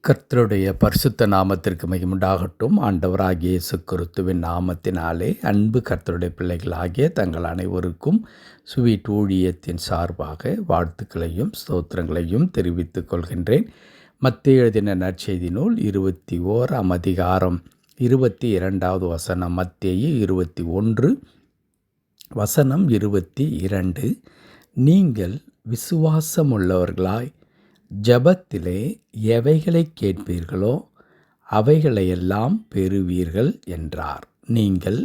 கர்த்தருடைய பரிசுத்த நாமத்திற்கு மகிமுண்டாகட்டும். ஆண்டவராகிய இயேசு கிறிஸ்துவின் நாமத்தினாலே அன்பு கர்த்தருடைய பிள்ளைகளாகிய தங்கள் அனைவருக்கும் ஸ்வீட் ஊழியத்தின் சார்பாக வாழ்த்துக்களையும் ஸ்தோத்திரங்களையும் தெரிவித்துக் கொள்கின்றேன். மத்தேயு எழுதின நற்செய்தி நூல் 21ஆம் அதிகாரம் 22வது வசனம். மத்தேயு 21 வசனம் 22. நீங்கள் விசுவாசமுள்ளவர்களாய் ஜெபத்திலே எவைகளை கேட்பீர்களோ அவைகளையெல்லாம் பெறுவீர்கள் என்றார். நீங்கள்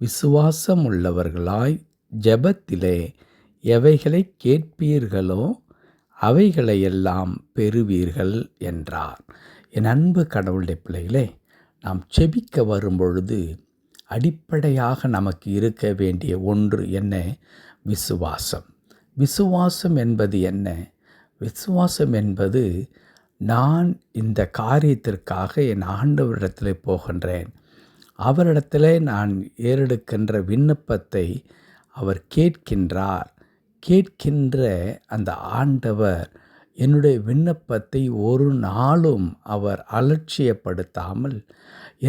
விசுவாசமுள்ளவர்களாய் ஜெபத்திலே எவைகளை கேட்பீர்களோ அவைகளையெல்லாம் பெறுவீர்கள் என்றார். என் அன்பு கடவுளுடைய பிள்ளைகளே, நாம் செபிக்க வரும்பொழுது அடிப்படையாக நமக்கு இருக்க வேண்டிய ஒன்று என்ன? விசுவாசம். விசுவாசம் என்பது என்ன? விசுவாசம் என்பது, நான் இந்த காரியத்திற்காக என் ஆண்டவரிடத்தில் போகின்றேன், அவரிடத்தில் நான் ஏறெடுக்கின்ற விண்ணப்பத்தை அவர் கேட்கின்றார். கேட்கின்ற அந்த ஆண்டவர் என்னுடைய விண்ணப்பத்தை ஒரு நாளும் அவர் அலட்சியப்படுத்தாமல்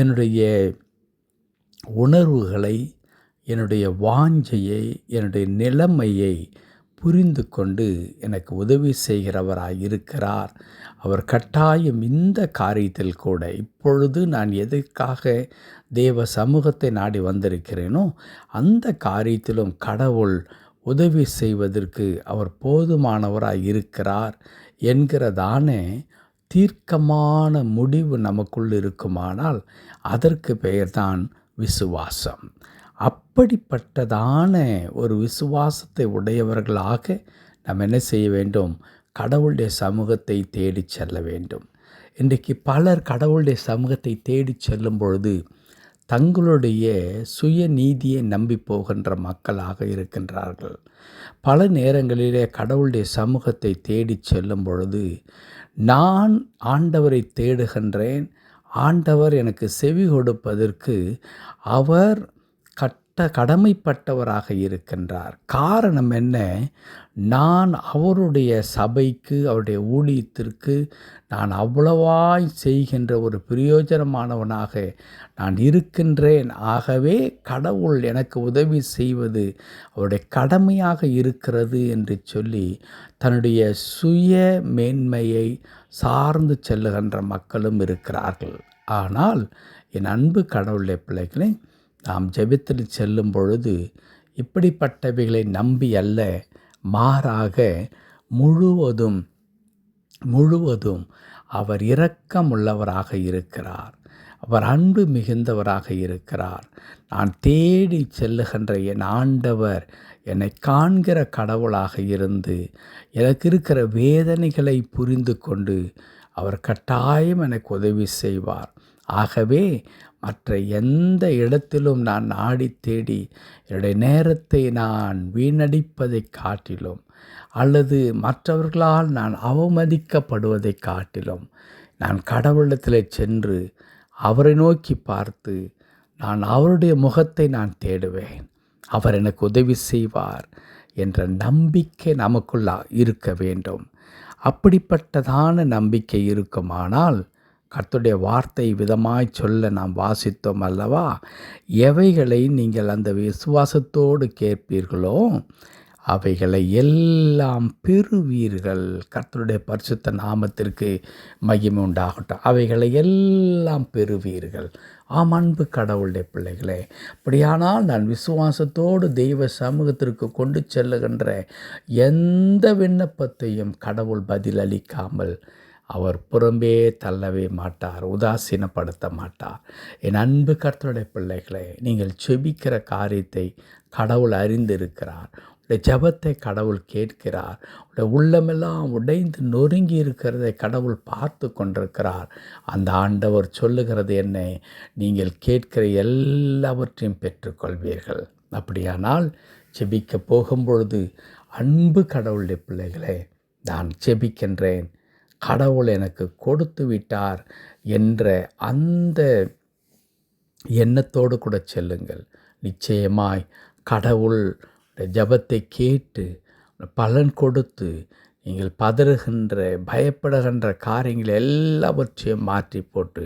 என்னுடைய உணர்வுகளை, என்னுடைய வாஞ்சையை, என்னுடைய நிலைமையை புரிந்து கொண்டு எனக்கு உதவி செய்கிறவராய் இருக்கிறார். அவர் கட்டாயம் இந்த காரியத்தில் கூட, இப்பொழுது நான் எதற்காக தேவ சமூகத்தை நாடி வந்திருக்கிறேனோ அந்த காரியத்திலும் கடவுள் உதவி செய்வதற்கு அவர் போதுமானவராய் இருக்கிறார் என்கிறதான தீர்க்கமான முடிவு நமக்குள் இருக்குமானால் அதற்கு பெயர்தான் விசுவாசம். அப்படிப்பட்டதான ஒரு விசுவாசத்தை உடையவர்களாக நாம் என்ன செய்ய வேண்டும்? கடவுளுடைய சமூகத்தை தேடி செல்ல வேண்டும். இன்றைக்கு பலர் கடவுளுடைய சமூகத்தை தேடி செல்லும் பொழுது தங்களுடைய சுய நீதியை நம்பி போகின்ற மக்களாக இருக்கின்றார்கள். பல நேரங்களிலே கடவுளுடைய சமூகத்தை தேடி செல்லும் பொழுது, நான் ஆண்டவரை தேடுகின்றேன், ஆண்டவர் எனக்கு செவி கொடுப்பதற்கு அவர் கடமைப்பட்டவராக இருக்கின்றார். காரணம் என்ன? நான் அவருடைய சபைக்கு, அவருடைய ஊழியத்திற்கு நான் அவ்வளவாய் செய்கின்ற ஒரு பிரயோஜனமானவனாக நான் இருக்கின்றேன். ஆகவே கடவுள் எனக்கு உதவி செய்வது அவருடைய கடமையாக இருக்கிறது என்று சொல்லி தன்னுடைய சுய மேன்மையை சார்ந்து செல்லுகின்ற மக்களும் இருக்கிறார்கள். ஆனால் என் அன்பு கடவுளுடைய பிள்ளைகளே, நாம் ஜெபத்தில் செல்லும் பொழுது இப்படிப்பட்டவைகளை நம்பி அல்ல, மாறாக முழுவதும் அவர் இரக்கமுள்ளவராக இருக்கிறார், அவர் அன்பு மிகுந்தவராக இருக்கிறார். நான் தேடி செல்லுகின்ற என் ஆண்டவர் என்னை காண்கிற கடவுளாக இருந்து எனக்கு இருக்கிற வேதனைகளை புரிந்து கொண்டு அவர் கட்டாயம் எனக்கு உதவி செய்வார். ஆகவே மற்ற எந்த இடத்திலும் நான் நாடி தேடி என்னுடைய நேரத்தை நான் வீணடிப்பதை காட்டிலும், அல்லது மற்றவர்களால் நான் அவமதிக்கப்படுவதை காட்டிலும், நான் கடவுளிடத்தில் சென்று அவரை நோக்கி பார்த்து நான் அவருடைய முகத்தை நான் தேடுவேன், அவர் எனக்கு உதவி செய்வார் என்ற நம்பிக்கை நமக்குள்ள இருக்க வேண்டும். அப்படிப்பட்டதான நம்பிக்கை இருக்குமானால் கர்த்தருடைய வார்த்தை விதமாய் சொல்ல நாம் வாசித்தோம் அல்லவா? எவைகளை நீங்கள் அந்த விசுவாசத்தோடு கேட்பீர்களோ அவைகளை எல்லாம் பெறுவீர்கள். கர்த்தருடைய பரிசுத்த நாமத்திற்கு மகிமை உண்டாகட்டும். அவைகளை எல்லாம் பெறுவீர்கள். ஆம் அன்பு கடவுளுடைய பிள்ளைகளே, அப்படியானால் நான் விசுவாசத்தோடு தெய்வ சமூகத்திற்கு கொண்டு செல்லுகின்ற எந்த விண்ணப்பத்தையும் கடவுள் பதிலளிக்காமல் அவர் புறம்பே தள்ளவே மாட்டார், உதாசீனப்படுத்த மாட்டார். என் அன்பு கர்த்தருடைய பிள்ளைகளே, நீங்கள் செபிக்கிற காரியத்தை கடவுள் அறிந்திருக்கிறார். உடைய ஜெபத்தை கடவுள் கேட்கிறார். உடைய உள்ளமெல்லாம் உடைந்து நொறுங்கி இருக்கிறதை கடவுள் பார்த்து கொண்டிருக்கிறார். அந்த ஆண்டவர் சொல்லுகிறது என்ன? நீங்கள் கேட்கிற எல்லாவற்றையும் பெற்றுக்கொள்வீர்கள். அப்படியானால் செபிக்க போகும்பொழுது அன்பு கடவுளுடைய பிள்ளைகளே, நான் செபிக்கின்றேன், கடவுள் எனக்கு கொடுத்து விட்டார் என்ற அந்த எண்ணத்தோடு கூட செல்லுங்கள். நிச்சயமாய் கடவுள் ஜெபத்தை கேட்டு பலன் கொடுத்து நீங்கள் பதறுகின்ற பயப்படுகின்ற காரியங்கள் எல்லாவற்றையும் மாற்றி போட்டு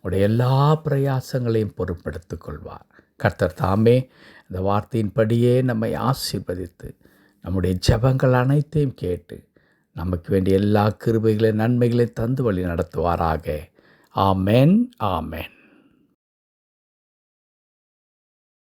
உடைய எல்லா பிரயாசங்களையும் பொறுப்பெடுத்துக் கொள்வார். கர்த்தர் தாமே இந்த வார்த்தையின்படியே நம்மை ஆசீர்வதித்து நம்முடைய ஜெபங்கள் அனைத்தையும் கேட்டு நமக்கு வேண்டிய எல்லா கிருபைகளையும் நன்மைகளையும் தந்து வழி நடத்துவாராக. ஆமென், ஆமென்.